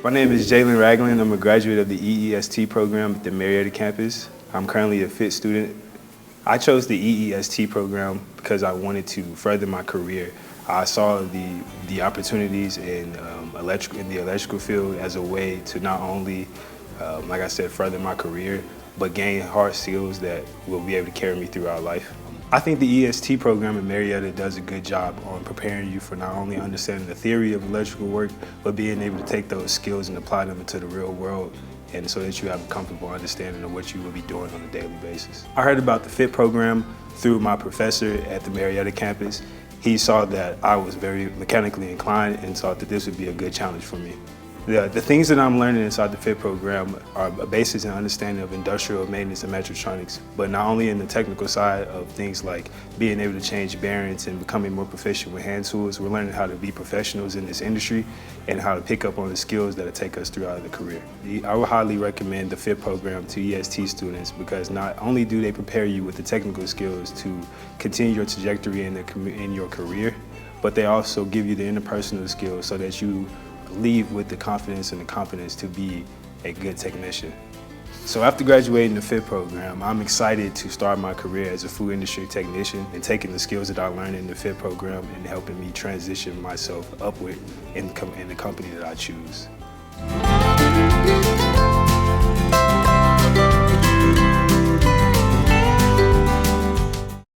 My name is Jaylon Ragland. I'm a graduate of the EEST program at the Marietta campus. I'm currently a FIT student. I chose the EEST program because I wanted to further my career. I saw the opportunities in the electrical field as a way to not only, like I said, further my career, but gain hard skills that will be able to carry me throughout life. I think the EEST program at Marietta does a good job on preparing you for not only understanding the theory of electrical work, but being able to take those skills and apply them into the real world, and so that you have a comfortable understanding of what you will be doing on a daily basis. I heard about the FIT program through my professor at the Marietta campus. He saw that I was very mechanically inclined and thought that this would be a good challenge for me. The things that I'm learning inside the FIT program are a basis and understanding of industrial maintenance and mechatronics, but not only in the technical side of things like being able to change bearings and becoming more proficient with hand tools. We're learning how to be professionals in this industry and how to pick up on the skills that'll take us throughout the career. I would highly recommend the FIT program to EST students because not only do they prepare you with the technical skills to continue your trajectory in your career, but they also give you the interpersonal skills so that you leave with the confidence and the competence to be a good technician. So after graduating the FIT program, I'm excited to start my career as a food industry technician and taking the skills that I learned in the FIT program and helping me transition myself upward in the company that I choose.